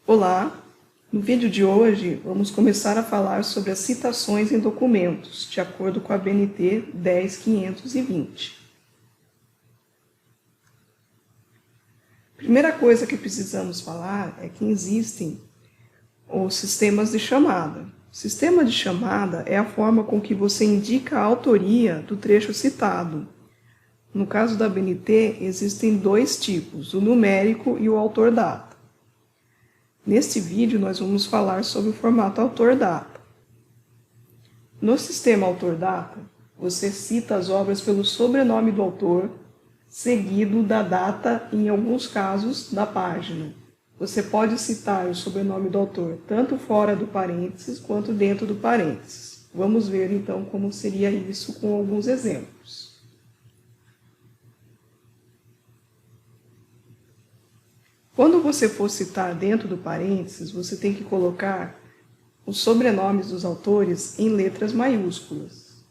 Olá! No vídeo de hoje, vamos começar a falar sobre as citações em documentos, de acordo com a BNT 10.520. Primeira coisa que precisamos falar é que existem os sistemas de chamada. O sistema de chamada é a forma com que você indica a autoria do trecho citado. No caso da BNT, existem dois tipos, o numérico e o autor-data. Neste vídeo, nós vamos falar sobre o formato autor-data. No sistema autor-data, você cita as obras pelo sobrenome do autor, seguido da data, em alguns casos, da página. Você pode citar o sobrenome do autor tanto fora do parênteses quanto dentro do parênteses. Vamos ver então como seria isso com alguns exemplos. Quando você for citar dentro do parênteses, você tem que colocar os sobrenomes dos autores em letras maiúsculas.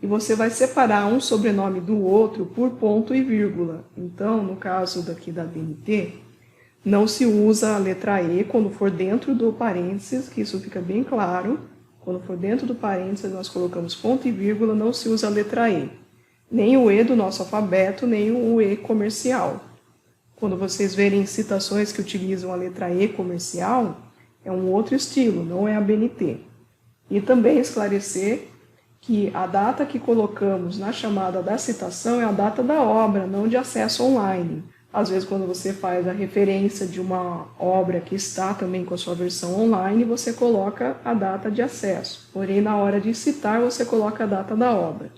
E você vai separar um sobrenome do outro por ponto e vírgula. Então, no caso daqui da BNT, não se usa a letra E quando for dentro do parênteses, que isso fica bem claro. Quando for dentro do parênteses, nós colocamos ponto e vírgula, não se usa a letra E. Nem o E do nosso alfabeto, nem o E comercial. Quando vocês verem citações que utilizam a letra E comercial, é um outro estilo, não é a BNT. E também esclarecer que a data que colocamos na chamada da citação é a data da obra, não de acesso online. Às vezes, quando você faz a referência de uma obra que está também com a sua versão online, você coloca a data de acesso. Porém, na hora de citar, você coloca a data da obra.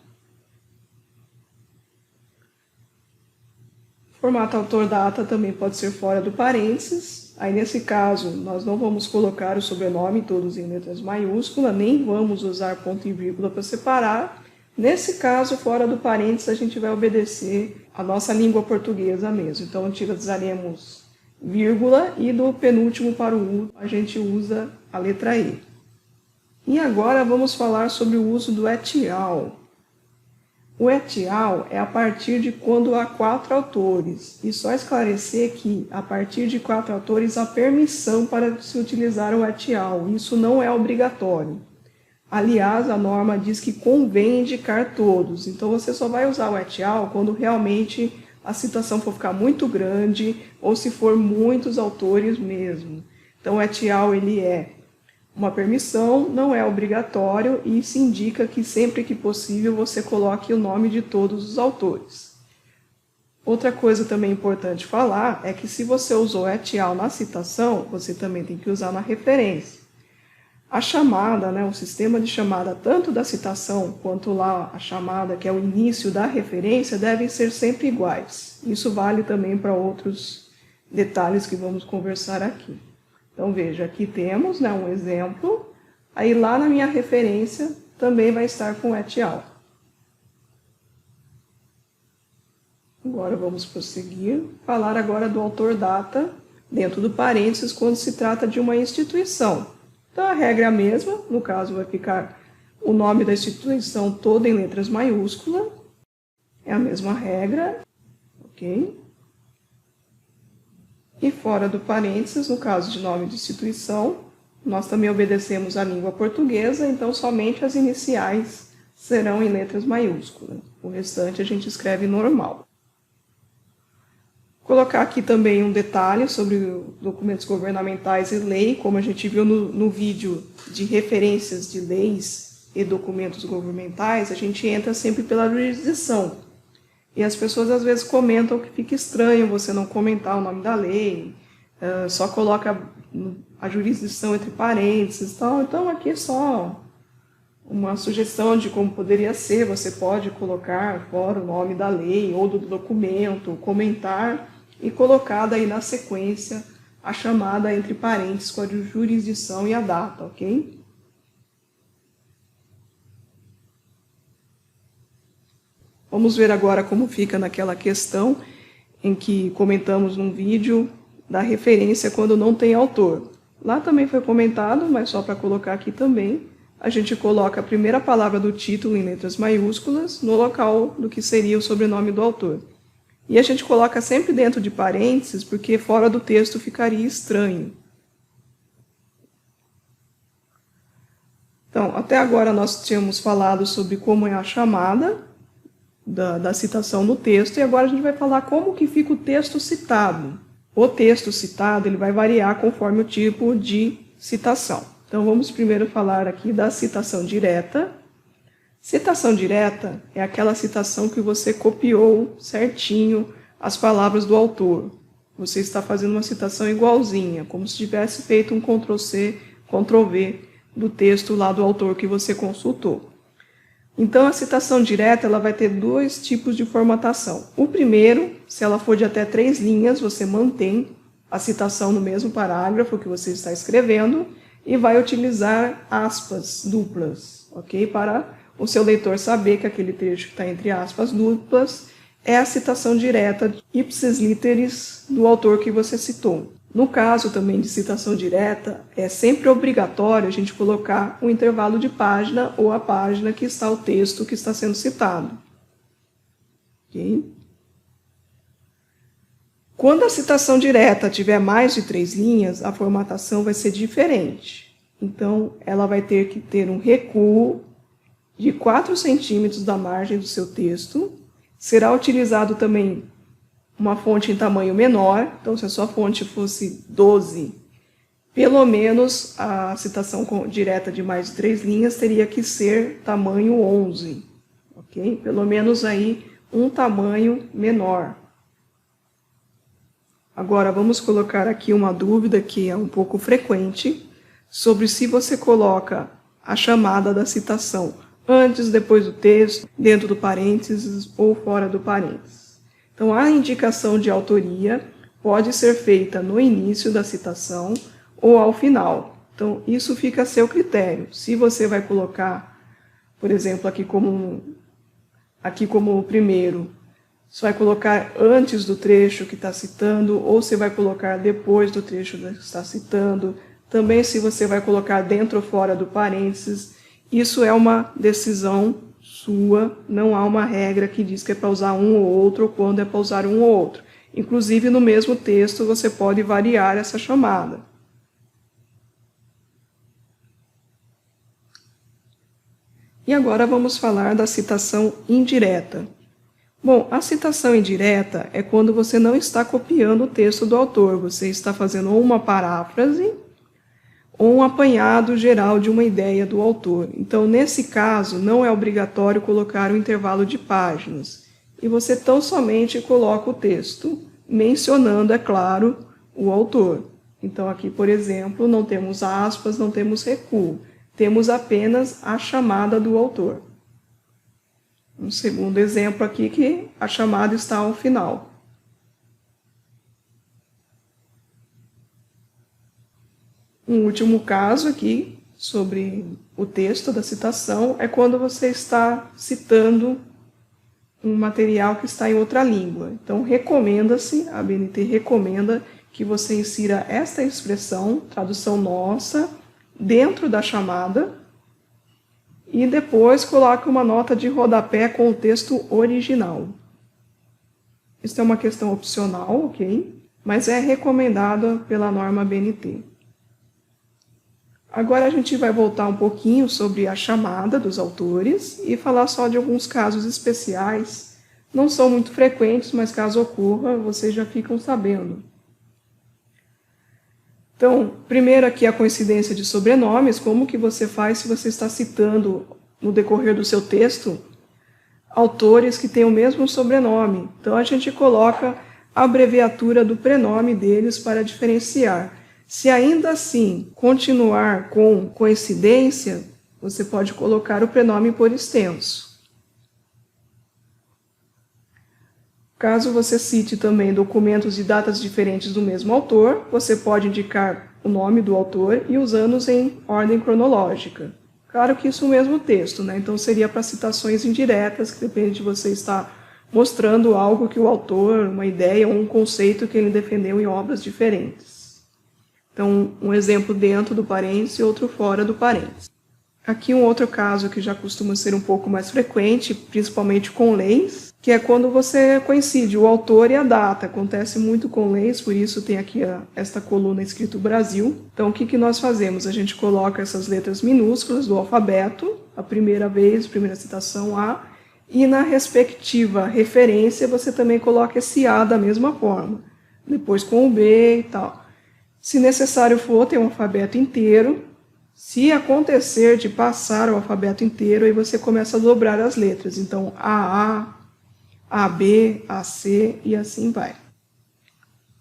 O formato autor-data também pode ser fora do parênteses. Aí, nesse caso, nós não vamos colocar o sobrenome todos em letras maiúsculas, nem vamos usar ponto e vírgula para separar. Nesse caso, fora do parênteses, a gente vai obedecer a nossa língua portuguesa mesmo. Então, utilizaremos vírgula e do penúltimo para o último a gente usa a letra E. E agora vamos falar sobre o uso do et al. O et al. É a partir de quando há 4 autores, e só esclarecer que, a partir de 4 autores, há permissão para se utilizar o et al. Isso não é obrigatório. Aliás, a norma diz que convém indicar todos, então você só vai usar o et al. Quando realmente a citação for ficar muito grande, ou se for muitos autores mesmo. Então, o et al. Ele é uma permissão, não é obrigatório e se indica que sempre que possível você coloque o nome de todos os autores. Outra coisa também importante falar é que se você usou et al. Na citação, você também tem que usar na referência. A chamada, o sistema de chamada tanto da citação quanto lá a chamada que é o início da referência devem ser sempre iguais. Isso vale também para outros detalhes que vamos conversar aqui. Então, veja, aqui temos um exemplo, aí lá na minha referência também vai estar com et al. Agora vamos prosseguir, falar agora do autor-data dentro do parênteses quando se trata de uma instituição. Então, a regra é a mesma, no caso vai ficar o nome da instituição todo em letras maiúsculas, é a mesma regra, ok? E fora do parênteses, no caso de nome de instituição, nós também obedecemos à língua portuguesa, então somente as iniciais serão em letras maiúsculas. O restante a gente escreve normal. Vou colocar aqui também um detalhe sobre documentos governamentais e lei, como a gente viu no vídeo de referências de leis e documentos governamentais, a gente entra sempre pela jurisdição. E as pessoas às vezes comentam que fica estranho você não comentar o nome da lei, só coloca a jurisdição entre parênteses e tal. Então aqui é só uma sugestão de como poderia ser, você pode colocar fora o nome da lei ou do documento, comentar e colocar daí na sequência a chamada entre parênteses com a jurisdição e a data, ok? Vamos ver agora como fica naquela questão em que comentamos num vídeo da referência quando não tem autor. Lá também foi comentado, mas só para colocar aqui também, a gente coloca a primeira palavra do título em letras maiúsculas no local do que seria o sobrenome do autor. E a gente coloca sempre dentro de parênteses, porque fora do texto ficaria estranho. Então, até agora nós tínhamos falado sobre como é a chamada da citação no texto, e agora a gente vai falar como que fica o texto citado. O texto citado ele vai variar conforme o tipo de citação. Então, vamos primeiro falar aqui da citação direta. Citação direta é aquela citação que você copiou certinho as palavras do autor. Você está fazendo uma citação igualzinha, como se tivesse feito um Ctrl+C, Ctrl+V do texto lá do autor que você consultou. Então, a citação direta ela vai ter dois tipos de formatação. O primeiro, se ela for de até 3 linhas, você mantém a citação no mesmo parágrafo que você está escrevendo e vai utilizar aspas duplas, ok? Para o seu leitor saber que aquele trecho que está entre aspas duplas é a citação direta ipsis literis do autor que você citou. No caso também de citação direta, é sempre obrigatório a gente colocar um intervalo de página ou a página que está o texto que está sendo citado. Okay? Quando a citação direta tiver mais de 3 linhas, a formatação vai ser diferente. Então, ela vai ter que ter um recuo de 4 centímetros da margem do seu texto. Será utilizado também uma fonte em tamanho menor, então se a sua fonte fosse 12, pelo menos a citação direta de mais de 3 linhas teria que ser tamanho 11, ok? Pelo menos aí um tamanho menor. Agora vamos colocar aqui uma dúvida que é um pouco frequente, sobre se você coloca a chamada da citação antes, depois do texto, dentro do parênteses ou fora do parênteses. Então, a indicação de autoria pode ser feita no início da citação ou ao final. Então, isso fica a seu critério. Se você vai colocar, por exemplo, aqui como o primeiro, você vai colocar antes do trecho que está citando, ou você vai colocar depois do trecho que está citando. Também se você vai colocar dentro ou fora do parênteses, isso é uma decisão sua, não há uma regra que diz que é para usar um ou outro, ou quando é para usar um ou outro. Inclusive, no mesmo texto, você pode variar essa chamada. E agora vamos falar da citação indireta. Bom, a citação indireta é quando você não está copiando o texto do autor, você está fazendo ou uma paráfrase ou um apanhado geral de uma ideia do autor. Então, nesse caso, não é obrigatório colocar um intervalo de páginas. E você tão somente coloca o texto, mencionando, é claro, o autor. Então, aqui, por exemplo, não temos aspas, não temos recuo. Temos apenas a chamada do autor. Um segundo exemplo aqui, que a chamada está ao final. Um último caso aqui, sobre o texto da citação, é quando você está citando um material que está em outra língua. Então, recomenda-se, a ABNT recomenda que você insira esta expressão, tradução nossa, dentro da chamada e depois coloque uma nota de rodapé com o texto original. Isso é uma questão opcional, ok? Mas é recomendada pela norma ABNT. Agora a gente vai voltar um pouquinho sobre a chamada dos autores e falar só de alguns casos especiais. Não são muito frequentes, mas caso ocorra, vocês já ficam sabendo. Então, primeiro aqui a coincidência de sobrenomes. Como que você faz se você está citando no decorrer do seu texto autores que têm o mesmo sobrenome? Então a gente coloca a abreviatura do prenome deles para diferenciar. Se ainda assim continuar com coincidência, você pode colocar o prenome por extenso. Caso você cite também documentos de datas diferentes do mesmo autor, você pode indicar o nome do autor e os anos em ordem cronológica. Claro que isso é o mesmo texto, né? Então seria para citações indiretas, que depende de você estar mostrando algo que o autor, uma ideia ou um conceito que ele defendeu em obras diferentes. Então, um exemplo dentro do parênteses e outro fora do parênteses. Aqui um outro caso que já costuma ser um pouco mais frequente, principalmente com leis, que é quando você coincide o autor e a data. Acontece muito com leis, por isso tem aqui esta coluna escrito Brasil. Então, o que nós fazemos? A gente coloca essas letras minúsculas do alfabeto, a primeira vez, primeira citação A, e na respectiva referência você também coloca esse A da mesma forma, depois com o B e tal. Se necessário for, tem o alfabeto inteiro. Se acontecer de passar o alfabeto inteiro, aí você começa a dobrar as letras. Então, AA, AB, AC e assim vai.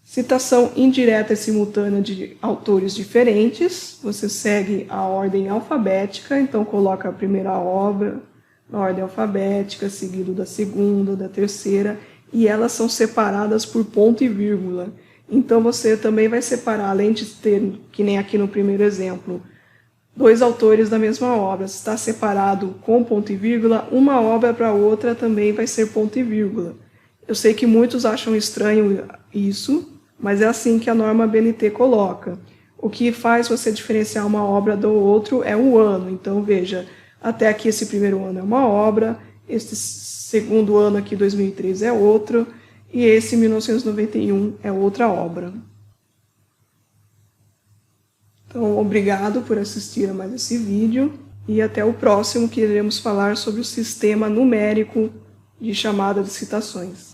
Citação indireta e simultânea de autores diferentes. Você segue a ordem alfabética, então coloca a primeira obra na ordem alfabética, seguido da segunda, da terceira, e elas são separadas por ponto e vírgula. Então você também vai separar, além de ter, que nem aqui no primeiro exemplo, dois autores da mesma obra, se está separado com ponto e vírgula, uma obra para outra também vai ser ponto e vírgula. Eu sei que muitos acham estranho isso, mas é assim que a norma BNT coloca. O que faz você diferenciar uma obra do outro é o ano. Então, veja, até aqui esse primeiro ano é uma obra, este segundo ano aqui, 2003, é outro, e esse 1991 é outra obra. Então, obrigado por assistir a mais esse vídeo e até o próximo, que iremos falar sobre o sistema numérico de chamada de citações.